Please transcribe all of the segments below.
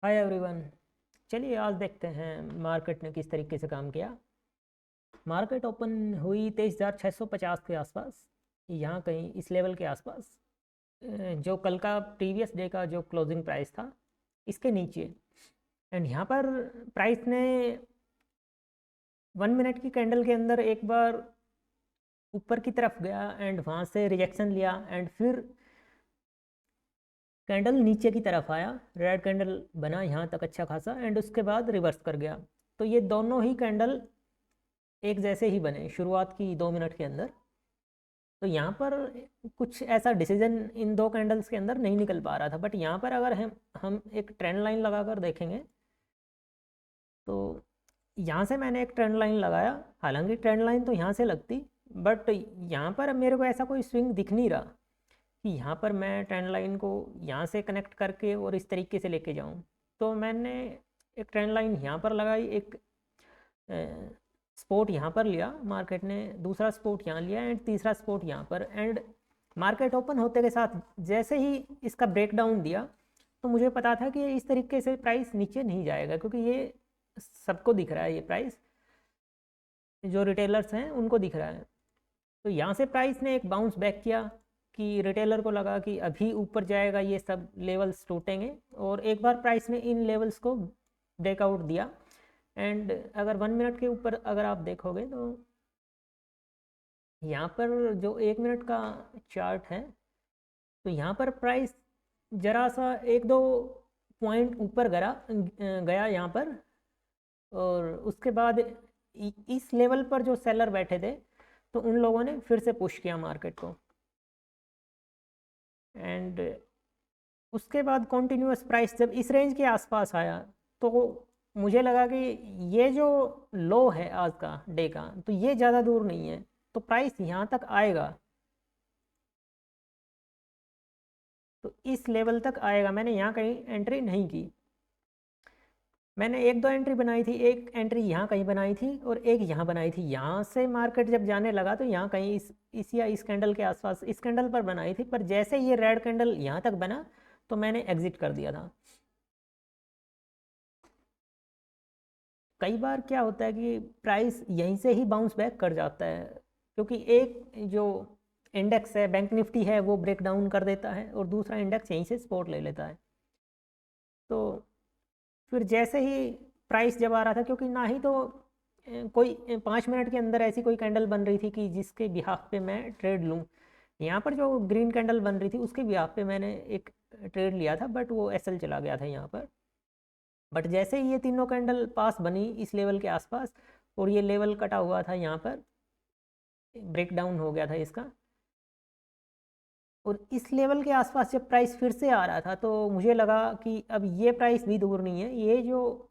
Hi everyone. चलिए आज देखते हैं मार्केट ने किस तरीके से काम किया। मार्केट ओपन हुई 23,650 के आसपास, यहाँ कहीं इस लेवल के आसपास। जो कल का प्रीवियस डे का जो क्लोजिंग प्राइस था इसके नीचे। एंड यहाँ पर प्राइस ने 1 मिनट की कैंडल के अंदर एक बार ऊपर की तरफ गया एंड वहाँ से रिजेक्शन लिया एंड फिर कैंडल नीचे की तरफ आया, रेड कैंडल बना यहाँ तक अच्छा खासा एंड उसके बाद रिवर्स कर गया। तो ये दोनों ही कैंडल एक जैसे ही बने शुरुआत की 2 मिनट के अंदर। तो यहाँ पर कुछ ऐसा डिसीजन इन दो कैंडल्स के अंदर नहीं निकल पा रहा था, बट यहाँ पर अगर हम एक ट्रेंड लाइन लगाकर देखेंगे तो यहाँ से मैंने एक ट्रेंड लाइन लगाया। हालांकि ट्रेंड लाइन तो यहाँ से लगती, बट यहाँ पर अब मेरे को ऐसा कोई स्विंग दिख नहीं रहा कि यहाँ पर मैं ट्रेंड लाइन को यहाँ से कनेक्ट करके और इस तरीके से लेके जाऊँ। तो मैंने एक ट्रेंड लाइन यहाँ पर लगाई, एक स्पोर्ट यहाँ पर लिया मार्केट ने, दूसरा स्पोर्ट यहाँ लिया एंड तीसरा स्पोर्ट यहाँ पर। एंड मार्केट ओपन होते के साथ जैसे ही इसका ब्रेकडाउन दिया तो मुझे पता था कि इस तरीके से प्राइस नीचे नहीं जाएगा, क्योंकि ये सबको दिख रहा है, ये प्राइस जो रिटेलर्स हैं उनको दिख रहा है। तो यहाँ से प्राइस ने एक बाउंस बैक किया कि रिटेलर को लगा कि अभी ऊपर जाएगा, ये सब लेवल्स टूटेंगे, और एक बार प्राइस ने इन लेवल्स को ब्रेकआउट दिया। एंड अगर 1 मिनट के ऊपर अगर आप देखोगे तो यहाँ पर जो 1 मिनट का चार्ट है तो यहाँ पर प्राइस जरा सा एक दो पॉइंट ऊपर गया यहाँ पर, और उसके बाद इस लेवल पर जो सेलर बैठे थे तो उन लोगों ने फिर से पुश किया मार्केट को। एंड उसके बाद कॉन्टिन्यूस प्राइस जब इस रेंज के आसपास आया तो मुझे लगा कि ये जो लो है आज का डे का तो ये ज़्यादा दूर नहीं है, तो प्राइस यहाँ तक आएगा, तो इस लेवल तक आएगा। मैंने यहाँ कहीं एंट्री नहीं की, मैंने एक दो एंट्री बनाई थी, एक एंट्री यहाँ कहीं बनाई थी और एक यहाँ बनाई थी। यहाँ से मार्केट जब जाने लगा तो यहाँ कहीं इस या इस कैंडल के आसपास इस कैंडल पर बनाई थी, पर जैसे ये रेड कैंडल यहाँ तक बना तो मैंने एग्जिट कर दिया था। कई बार क्या होता है कि प्राइस यहीं से ही बाउंस बैक कर जाता है, क्योंकि एक जो इंडेक्स है बैंक निफ्टी है वो ब्रेक डाउन कर देता है और दूसरा इंडेक्स यहीं से सपोर्ट ले लेता है। तो फिर जैसे ही प्राइस जब आ रहा था, क्योंकि ना ही तो कोई 5 मिनट के अंदर ऐसी कोई कैंडल बन रही थी कि जिसके बिहाफ पे मैं ट्रेड लूँ। यहाँ पर जो ग्रीन कैंडल बन रही थी उसके बिहाफ पे मैंने एक ट्रेड लिया था, बट वो एसएल चला गया था यहाँ पर। बट जैसे ही ये तीनों कैंडल पास बनी इस लेवल के आसपास और ये लेवल कटा हुआ था यहाँ पर, ब्रेक डाउन हो गया था इसका, और इस लेवल के आसपास जब प्राइस फिर से आ रहा था तो मुझे लगा कि अब ये प्राइस भी दूर नहीं है, ये जो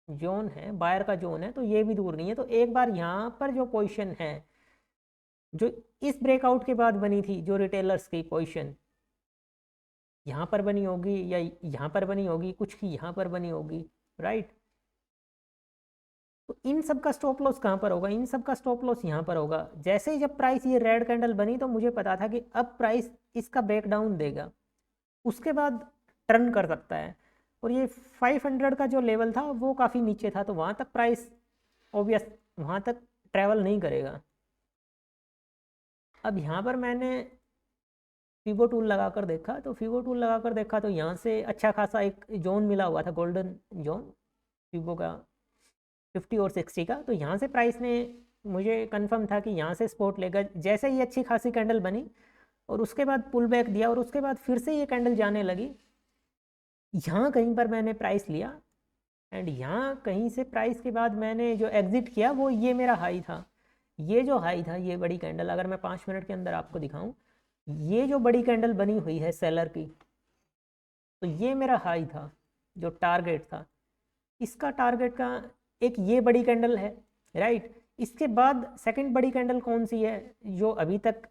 जोन है बायर का जोन है तो ये भी दूर नहीं है। तो एक बार यहाँ पर जो पोजीशन है जो इस ब्रेकआउट के बाद बनी थी, जो रिटेलर्स की पोजीशन यहाँ पर बनी होगी या यहाँ पर बनी होगी, कुछ की यहाँ पर बनी होगी, राइट। तो इन सब का स्टॉप लॉस कहाँ पर होगा? इन सब का स्टॉप लॉस यहाँ पर होगा। जैसे ही जब प्राइस ये रेड कैंडल बनी तो मुझे पता था कि अब प्राइस इसका ब्रेकडाउन देगा, उसके बाद टर्न कर सकता है। और ये 500 का जो लेवल था वो काफ़ी नीचे था, तो वहाँ तक प्राइस ऑब्वियस वहाँ तक ट्रैवल नहीं करेगा। अब यहाँ पर मैंने फिबो टूल लगाकर देखा, तो फिबो टूल लगाकर देखा तो यहाँ से अच्छा खासा एक जोन मिला हुआ था, गोल्डन जोन फिबो का 50 और 60 का। तो यहाँ से प्राइस ने, मुझे कंफर्म था कि यहाँ से सपोर्ट लेगा। जैसे ही अच्छी खासी कैंडल बनी और उसके बाद पुल बैक दिया और उसके बाद फिर से ये कैंडल जाने लगी, यहाँ कहीं पर मैंने प्राइस लिया एंड यहाँ कहीं से प्राइस के बाद मैंने जो एग्जिट किया वो ये मेरा हाई था। ये जो हाई था, ये बड़ी कैंडल अगर मैं 5 मिनट के अंदर आपको दिखाऊं, ये जो बड़ी कैंडल बनी हुई है सेलर की, तो ये मेरा हाई था जो टारगेट था। इसका टारगेट का एक ये बड़ी कैंडल है, राइट। इसके बाद सेकंड बड़ी कैंडल कौन सी है जो अभी तक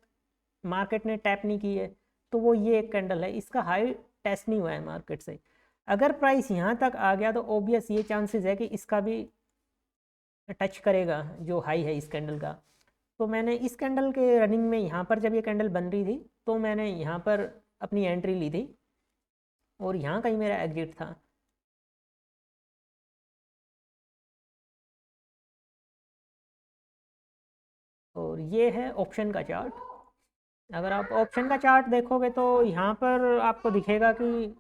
मार्केट ने टैप नहीं की है? तो वो ये एक कैंडल है, इसका हाई टेस्ट नहीं हुआ है मार्केट से। अगर प्राइस यहाँ तक आ गया तो ऑब्वियस ये चांसेस है कि इसका भी टच करेगा जो हाई है इस कैंडल का। तो मैंने इस कैंडल के रनिंग में यहाँ पर जब ये कैंडल बन रही थी तो मैंने यहाँ पर अपनी एंट्री ली थी और यहाँ कहीं मेरा एग्जिट था। और ये है ऑप्शन का चार्ट। अगर आप ऑप्शन का चार्ट देखोगे तो यहाँ पर आपको दिखेगा कि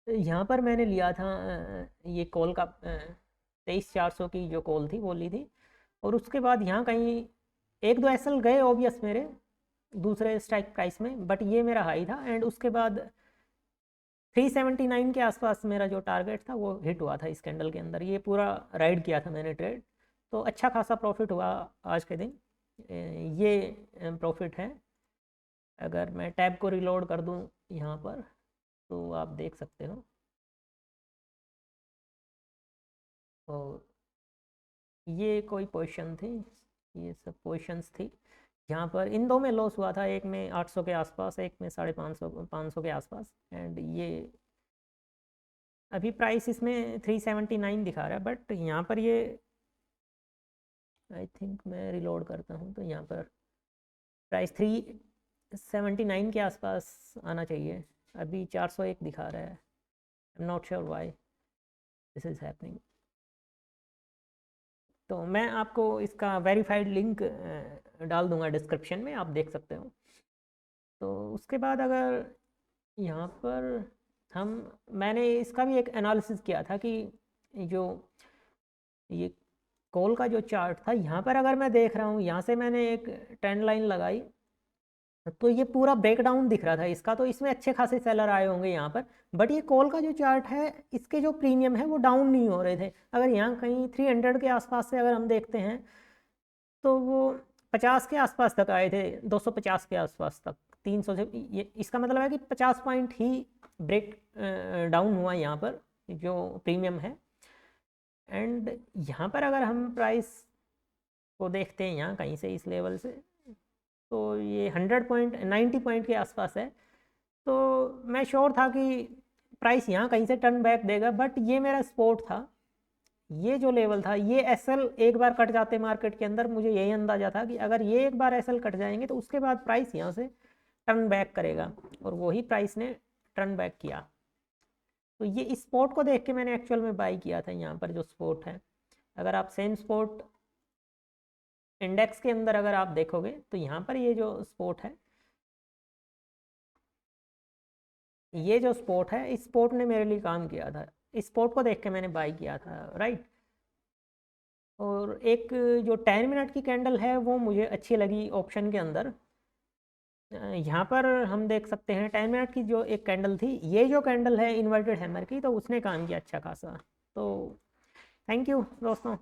यहाँ पर मैंने लिया था ये कॉल का 23,400 की जो कॉल थी वो ली थी। और उसके बाद यहाँ कहीं एक दो एसएल गए ऑब्वियस मेरे दूसरे स्ट्राइक प्राइस में, बट ये मेरा हाई था। एंड उसके बाद 379 के आसपास मेरा जो टारगेट था वो हिट हुआ था इस कैंडल के अंदर। ये पूरा राइड किया था मैंने ट्रेड, तो अच्छा खासा प्रॉफिट हुआ आज के दिन। ये प्रॉफिट है। अगर मैं टैब को रिलोड कर दूं यहाँ पर तो आप देख सकते हो। और ये कोई पोजीशन थी, ये सब पोजीशंस थी। यहाँ पर इन दो में लॉस हुआ था, एक में 800 के आसपास, एक में 550 के आसपास। एंड ये अभी प्राइस इसमें 379 दिखा रहा है, बट यहाँ पर ये आई थिंक मैं रिलोड करता हूँ तो यहाँ पर प्राइस 379 के आसपास आना चाहिए। अभी 401 दिखा रहा है। I am not sure why this is happening. तो मैं आपको इसका वेरीफाइड लिंक डाल दूंगा डिस्क्रिप्शन में, आप देख सकते हो। तो उसके बाद अगर यहाँ पर मैंने इसका भी एक एनालिसिस किया था कि जो ये कॉल का जो चार्ट था, यहाँ पर अगर मैं देख रहा हूँ, यहाँ से मैंने एक ट्रेंड लाइन लगाई तो ये पूरा ब्रेकडाउन दिख रहा था इसका, तो इसमें अच्छे खासे सेलर आए होंगे यहाँ पर। बट ये कॉल का जो चार्ट है इसके जो प्रीमियम है वो डाउन नहीं हो रहे थे। अगर यहाँ कहीं 300 के आसपास से अगर हम देखते हैं तो वो 50 के आसपास तक आए थे, 250 के आसपास तक, 300 से। ये इसका मतलब है कि 50 पॉइंट ही ब्रेक डाउन हुआ यहाँ पर जो प्रीमियम है। एंड यहाँ पर अगर हम प्राइस को देखते हैं यहाँ कहीं से इस लेवल से, तो ये 100 पॉइंट 90 पॉइंट के आसपास है। तो मैं श्योर था कि प्राइस यहाँ कहीं से टर्न बैक देगा, बट ये मेरा सपोर्ट था। ये जो लेवल था, ये एसएल एक बार कट जाते मार्केट के अंदर, मुझे यही अंदाजा था कि अगर ये एक बार एसएल कट जाएंगे तो उसके बाद प्राइस यहाँ से टर्न बैक करेगा। और वही प्राइस ने टर्न बैक किया। तो ये इस स्पॉट को देख के मैंने एक्चुअल में बाई किया था यहाँ पर जो स्पॉट है। अगर आप सेम स्पॉट इंडेक्स के अंदर अगर आप देखोगे तो यहाँ पर ये जो स्पॉट है, ये जो स्पॉट है, इस स्पॉट ने मेरे लिए काम किया था। इस स्पॉट को देख के मैंने बाई किया था, राइट। और एक जो 10 मिनट की कैंडल है वो मुझे अच्छी लगी ऑप्शन के अंदर। यहाँ पर हम देख सकते हैं 10 मिनट की जो एक कैंडल थी, ये जो कैंडल है इन्वर्टेड हैमर की, तो उसने काम किया अच्छा खासा। तो थैंक यू दोस्तों।